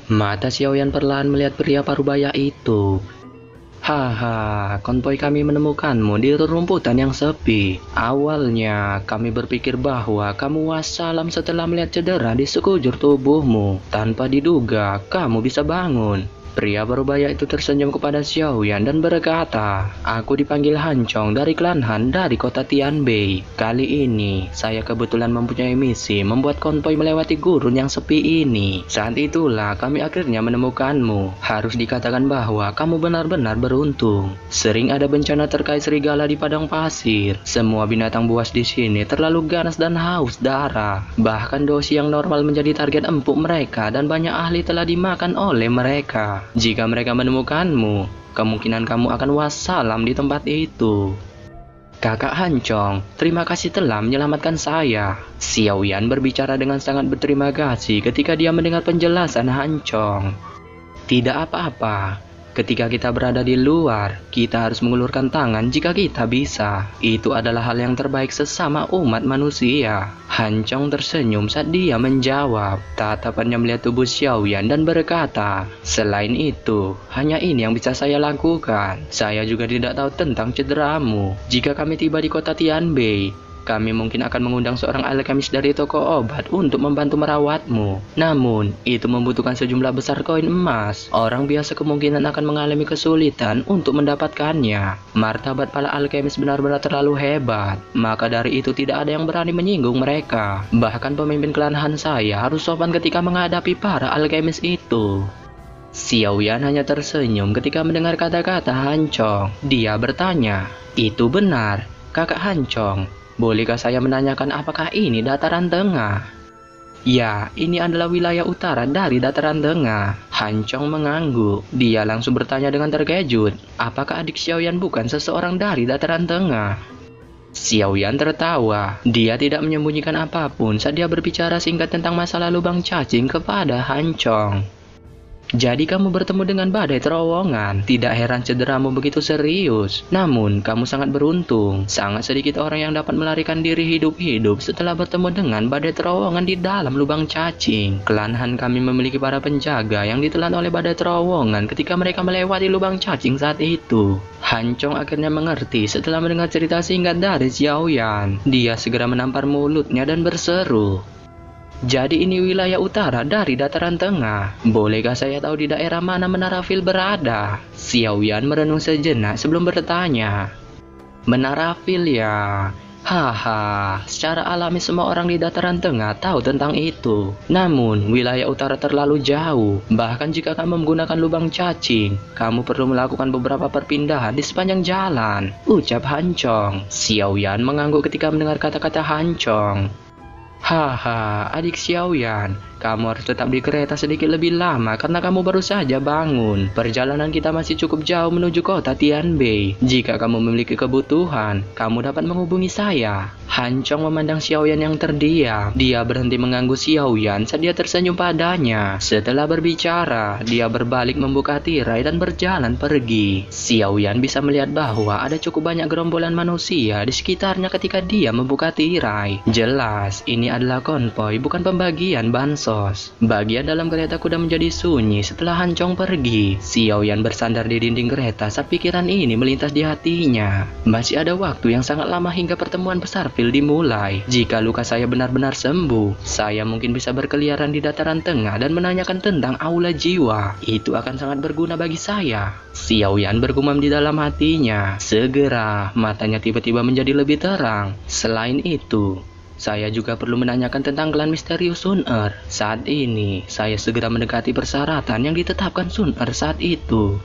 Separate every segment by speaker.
Speaker 1: Mata Xiaoyan perlahan melihat pria parubaya itu. Haha, konvoy kami menemukanmu di rumputan yang sepi. Awalnya kami berpikir bahwa kamu wassalam setelah melihat cedera di sekujur tubuhmu. Tanpa diduga, kamu bisa bangun. Pria parubaya itu tersenyum kepada Xiaoyan dan berkata, "Aku dipanggil Hancong dari klan Han dari kota Tianbei. Kali ini, saya kebetulan mempunyai misi membuat konvoy melewati gurun yang sepi ini. Saat itulah kami akhirnya menemukanmu. Harus dikatakan bahwa kamu benar-benar beruntung. Sering ada bencana terkait serigala di padang pasir. Semua binatang buas di sini terlalu ganas dan haus darah. Bahkan dosi yang normal menjadi target empuk mereka dan banyak ahli telah dimakan oleh mereka. Jika mereka menemukanmu, kemungkinan kamu akan wassalam di tempat itu." "Kakak Hancong, terima kasih telah menyelamatkan saya." Xiaoyan berbicara dengan sangat berterima kasih ketika dia mendengar penjelasan Hancong. "Tidak apa-apa. Ketika kita berada di luar, kita harus mengulurkan tangan jika kita bisa. Itu adalah hal yang terbaik sesama umat manusia." Hancong tersenyum saat dia menjawab. Tatapannya melihat tubuh Xiaoyan dan berkata, "Selain itu, hanya ini yang bisa saya lakukan. Saya juga tidak tahu tentang cederamu. Jika kami tiba di kota Tianbei, kami mungkin akan mengundang seorang alkemis dari toko obat untuk membantu merawatmu. Namun, itu membutuhkan sejumlah besar koin emas. Orang biasa kemungkinan akan mengalami kesulitan untuk mendapatkannya. Martabat para alkemis benar-benar terlalu hebat. Maka dari itu tidak ada yang berani menyinggung mereka. Bahkan pemimpin klan Han saya harus sopan ketika menghadapi para alkemis itu." Xiaoyan hanya tersenyum ketika mendengar kata-kata Hancong. Dia bertanya, "Itu benar, Kakak Hancong. Bolehkah saya menanyakan apakah ini dataran tengah?" "Ya, ini adalah wilayah utara dari dataran tengah." Hancong mengangguk. Dia langsung bertanya dengan terkejut, "Apakah adik Xiaoyan bukan seseorang dari dataran tengah?" Xiaoyan tertawa. Dia tidak menyembunyikan apapun saat dia berbicara singkat tentang masa lalu Bang Cacing kepada Hancong. "Jadi kamu bertemu dengan badai terowongan. Tidak heran cederamu begitu serius. Namun, kamu sangat beruntung. Sangat sedikit orang yang dapat melarikan diri hidup-hidup setelah bertemu dengan badai terowongan di dalam lubang cacing. Klan Han kami memiliki para penjaga yang ditelan oleh badai terowongan ketika mereka melewati lubang cacing saat itu." Hancong akhirnya mengerti setelah mendengar cerita singkat dari Xiaoyan. Dia segera menampar mulutnya dan berseru, "Jadi ini wilayah utara dari dataran tengah. Bolehkah saya tahu di daerah mana Menara Vil berada?" Xiaoyan merenung sejenak sebelum bertanya. "Menara Vil ya? Haha, secara alami semua orang di dataran tengah tahu tentang itu. Namun, wilayah utara terlalu jauh. Bahkan jika kamu menggunakan lubang cacing, kamu perlu melakukan beberapa perpindahan di sepanjang jalan," ucap Hancong. Xiaoyan mengangguk ketika mendengar kata-kata Hancong. "Haha, adik Xiaoyan, kamu harus tetap di kereta sedikit lebih lama karena kamu baru saja bangun. Perjalanan kita masih cukup jauh menuju kota Tianbei. Jika kamu memiliki kebutuhan, kamu dapat menghubungi saya." Hancong memandang Xiaoyan yang terdiam. Dia berhenti mengganggu Xiaoyan saat dia tersenyum padanya. Setelah berbicara, dia berbalik membuka tirai dan berjalan pergi. Xiaoyan bisa melihat bahwa ada cukup banyak gerombolan manusia di sekitarnya ketika dia membuka tirai. Jelas, ini adalah konvoy, bukan pembagian bansos. Bagian dalam kereta kuda menjadi sunyi setelah Hancong pergi. Xiaoyan bersandar di dinding kereta saat pikiran ini melintas di hatinya. Masih ada waktu yang sangat lama hingga pertemuan besar Vil dimulai. Jika luka saya benar-benar sembuh, saya mungkin bisa berkeliaran di dataran tengah dan menanyakan tentang aula jiwa. Itu akan sangat berguna bagi saya. Xiaoyan bergumam di dalam hatinya. Segera, matanya tiba-tiba menjadi lebih terang. Selain itu, saya juga perlu menanyakan tentang klan misterius Sun Er. Saat ini, saya segera mendekati persyaratan yang ditetapkan Sun Er saat itu.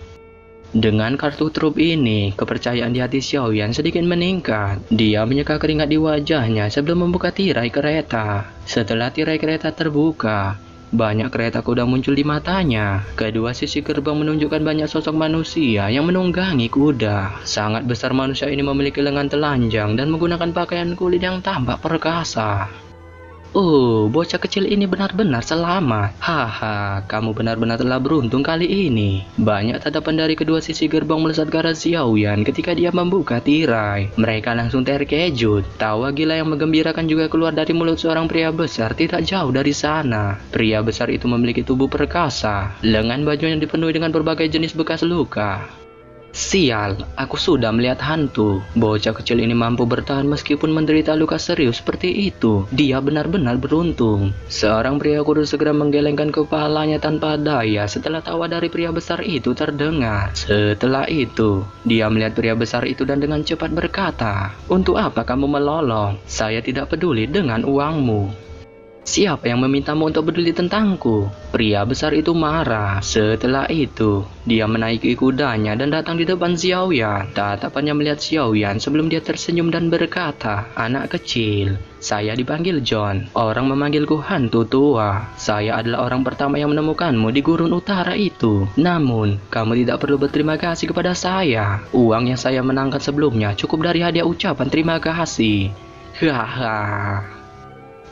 Speaker 1: Dengan kartu truf ini, kepercayaan di hati Xiaoyan sedikit meningkat. Dia menyeka keringat di wajahnya sebelum membuka tirai kereta. Setelah tirai kereta terbuka, banyak kereta kuda muncul di matanya. Kedua sisi gerbang menunjukkan banyak sosok manusia yang menunggangi kuda. Sangat besar manusia ini memiliki lengan telanjang dan menggunakan pakaian kulit yang tampak perkasa. Oh, bocah kecil ini benar-benar selamat. Haha, kamu benar-benar telah beruntung kali ini. Banyak tatapan dari kedua sisi gerbong melesat ke arah Xiaoyan ketika dia membuka tirai. Mereka langsung terkejut. Tawa gila yang menggembirakan juga keluar dari mulut seorang pria besar tidak jauh dari sana. Pria besar itu memiliki tubuh perkasa. Lengan bajunya dipenuhi dengan berbagai jenis bekas luka. Sial, aku sudah melihat hantu. Bocah kecil ini mampu bertahan meskipun menderita luka serius seperti itu. Dia benar-benar beruntung. Seorang pria kurus segera menggelengkan kepalanya tanpa daya setelah tawa dari pria besar itu terdengar. Setelah itu, dia melihat pria besar itu dan dengan cepat berkata, "Untuk apa kamu melolong? Saya tidak peduli dengan uangmu." Siapa yang memintamu untuk peduli tentangku? Pria besar itu marah. Setelah itu, dia menaiki kudanya dan datang di depan Xiaoyan. Tatapannya melihat Xiaoyan sebelum dia tersenyum dan berkata, "Anak kecil, saya dipanggil John. Orang memanggilku hantu tua. Saya adalah orang pertama yang menemukanmu di gurun utara itu. Namun, kamu tidak perlu berterima kasih kepada saya. Uang yang saya menangkan sebelumnya cukup dari hadiah ucapan terima kasih." Hahaha.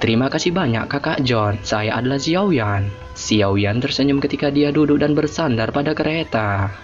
Speaker 1: "Terima kasih banyak kakak John, saya adalah Xiaoyan." Xiaoyan tersenyum ketika dia duduk dan bersandar pada kereta.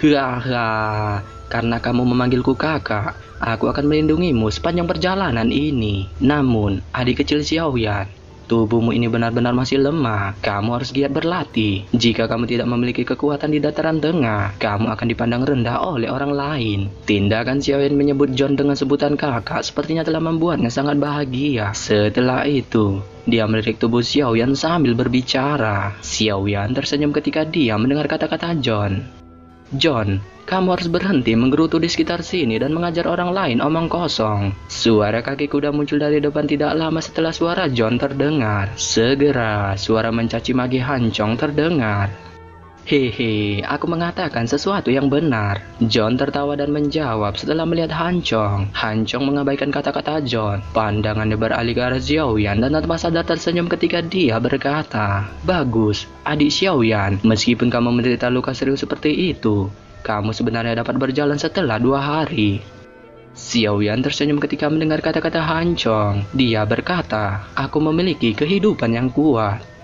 Speaker 1: "Hahaha, karena kamu memanggilku kakak, aku akan melindungimu sepanjang perjalanan ini. Namun, adik kecil Xiaoyan, tubuhmu ini benar-benar masih lemah. Kamu harus giat berlatih. Jika kamu tidak memiliki kekuatan di dataran tengah, kamu akan dipandang rendah oleh orang lain." Tindakan Xiaoyan menyebut John dengan sebutan kakak sepertinya telah membuatnya sangat bahagia. Setelah itu, dia melirik tubuh Xiaoyan sambil berbicara. Xiaoyan tersenyum ketika dia mendengar kata-kata John. "John, kamu harus berhenti menggerutu di sekitar sini dan mengajar orang lain omong kosong." Suara kaki kuda muncul dari depan tidak lama setelah suara John terdengar. Segera, suara mencaci maki Hancong terdengar. "Hehe, aku mengatakan sesuatu yang benar." John tertawa dan menjawab setelah melihat Hancong. Hancong mengabaikan kata-kata John. Pandangannya beralih ke arah Xiaoyan dan tanpa sadar tersenyum ketika dia berkata, "Bagus, adik Xiaoyan, meskipun kamu menderita luka serius seperti itu, kamu sebenarnya dapat berjalan setelah 2 hari." Xiaoyan tersenyum ketika mendengar kata-kata Hancong. Dia berkata, "Aku memiliki kehidupan yang kuat."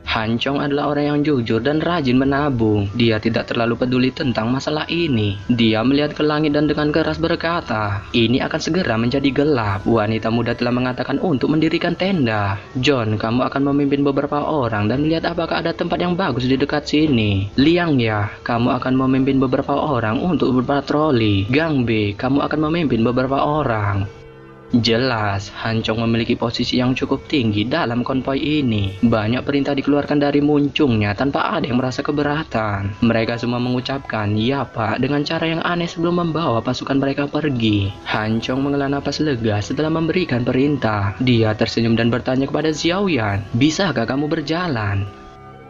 Speaker 1: Hancong adalah orang yang jujur dan rajin menabung. Dia tidak terlalu peduli tentang masalah ini. Dia melihat ke langit dan dengan keras berkata, "Ini akan segera menjadi gelap." Wanita muda telah mengatakan untuk mendirikan tenda. "John, kamu akan memimpin beberapa orang dan melihat apakah ada tempat yang bagus di dekat sini. Liang ya, kamu akan memimpin beberapa orang untuk berpatroli. Gang B, kamu akan memimpin beberapa orang." Jelas, Hancong memiliki posisi yang cukup tinggi dalam konvoi ini. Banyak perintah dikeluarkan dari muncungnya tanpa ada yang merasa keberatan. Mereka semua mengucapkan, "Ya Pak," dengan cara yang aneh sebelum membawa pasukan mereka pergi. Hancong menghela napas lega setelah memberikan perintah. Dia tersenyum dan bertanya kepada Xiaoyan, "Bisakah kamu berjalan?"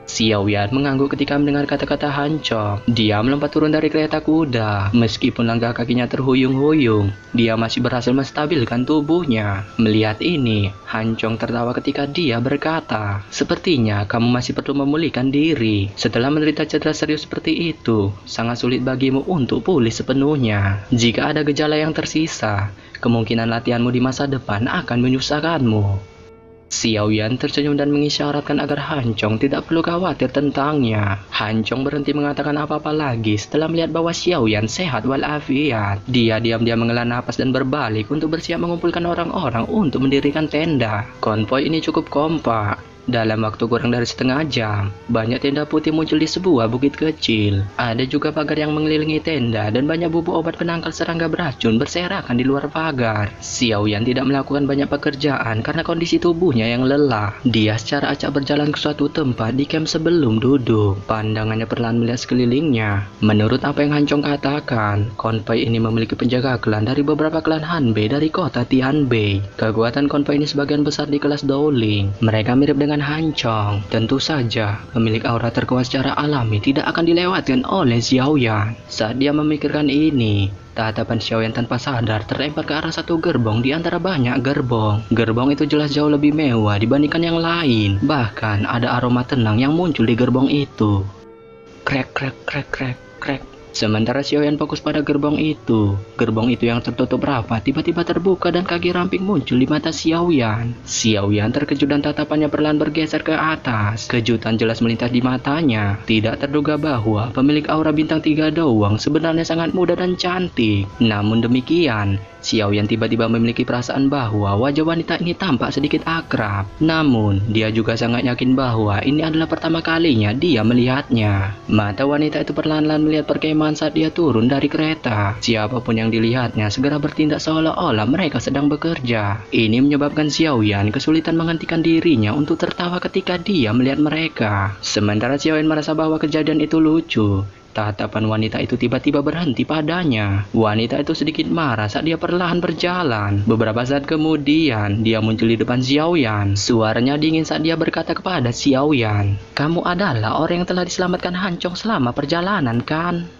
Speaker 1: Xiaoyan mengangguk ketika mendengar kata-kata Hancong. Dia melompat turun dari kereta kuda. Meskipun langkah kakinya terhuyung-huyung, dia masih berhasil menstabilkan tubuhnya. Melihat ini, Hancong tertawa ketika dia berkata, "Sepertinya kamu masih perlu memulihkan diri. Setelah menderita cedera serius seperti itu, sangat sulit bagimu untuk pulih sepenuhnya. Jika ada gejala yang tersisa, kemungkinan latihanmu di masa depan akan menyusahkanmu." Xiaoyan tersenyum dan mengisyaratkan agar Hancong tidak perlu khawatir tentangnya. Hancong berhenti mengatakan apa-apa lagi setelah melihat bahwa Xiaoyan sehat walafiat. Dia diam-diam menghela napas dan berbalik untuk bersiap mengumpulkan orang-orang untuk mendirikan tenda. Konvoi ini cukup kompak. Dalam waktu kurang dari setengah jam, banyak tenda putih muncul di sebuah bukit kecil. Ada juga pagar yang mengelilingi tenda dan banyak bubuk obat penangkal serangga beracun berserakan di luar pagar. Xiaoyan tidak melakukan banyak pekerjaan karena kondisi tubuhnya yang lelah. Dia secara acak berjalan ke suatu tempat di camp sebelum duduk. Pandangannya perlahan melihat sekelilingnya. Menurut apa yang Hancong katakan, konvoi ini memiliki penjaga klan dari beberapa klan Hanbei dari kota Tianbei. Kekuatan konvoi ini sebagian besar di kelas Dowling. Mereka mirip dengan Hancong. Tentu saja, pemilik aura terkuat secara alami tidak akan dilewatkan oleh Xiaoyan. Saat dia memikirkan ini, tatapan Xiaoyan tanpa sadar terlempar ke arah satu gerbong di antara banyak gerbong. Gerbong itu jelas jauh lebih mewah dibandingkan yang lain. Bahkan ada aroma tenang yang muncul di gerbong itu. Krek krek krek krek krek. Sementara Xiaoyan fokus pada gerbong itu. Gerbong itu yang tertutup rapat tiba-tiba terbuka dan kaki ramping muncul di mata Xiaoyan. Xiaoyan terkejut dan tatapannya perlahan bergeser ke atas. Kejutan jelas melintas di matanya. Tidak terduga bahwa pemilik aura bintang 3 doang sebenarnya sangat muda dan cantik. Namun demikian, Xiaoyan tiba-tiba memiliki perasaan bahwa wajah wanita ini tampak sedikit akrab. Namun, dia juga sangat yakin bahwa ini adalah pertama kalinya dia melihatnya. Mata wanita itu perlahan-lahan melihat perkemahan saat dia turun dari kereta. Siapapun yang dilihatnya segera bertindak seolah-olah mereka sedang bekerja. Ini menyebabkan Xiaoyan kesulitan menghentikan dirinya untuk tertawa ketika dia melihat mereka. Sementara Xiaoyan merasa bahwa kejadian itu lucu. Tatapan wanita itu tiba-tiba berhenti padanya. Wanita itu sedikit marah saat dia perlahan berjalan. Beberapa saat kemudian, dia muncul di depan Xiaoyan. Suaranya dingin saat dia berkata kepada Xiaoyan, "Kamu adalah orang yang telah diselamatkan Hancong selama perjalanan, kan?"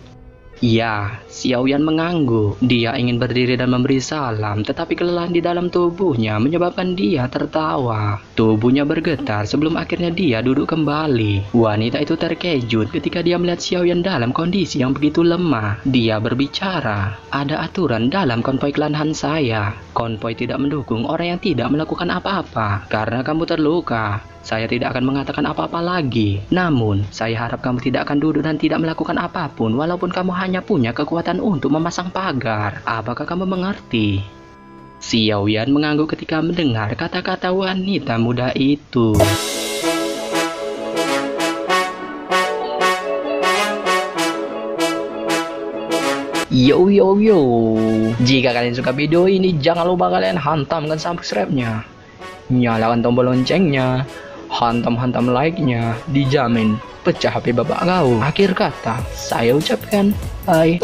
Speaker 1: Ya, Xiaoyan mengangguk. Dia ingin berdiri dan memberi salam, tetapi kelelahan di dalam tubuhnya menyebabkan dia tertawa. Tubuhnya bergetar sebelum akhirnya dia duduk kembali. Wanita itu terkejut ketika dia melihat Xiaoyan dalam kondisi yang begitu lemah. Dia berbicara, "Ada aturan dalam konvoi klan Han saya. Konvoi tidak mendukung orang yang tidak melakukan apa-apa. Karena kamu terluka, saya tidak akan mengatakan apa-apa lagi. Namun, saya harap kamu tidak akan duduk dan tidak melakukan apapun walaupun kamu hanya punya kekuatan untuk memasang pagar. Apakah kamu mengerti?" Xiaoyan mengangguk ketika mendengar kata-kata wanita muda itu. Yo yo yo, jika kalian suka video ini jangan lupa kalian hantamkan subscribe-nya, nyalakan tombol loncengnya, hantam-hantam like-nya, dijamin pecah HP bapak kau. Akhir kata, saya ucapkan bye.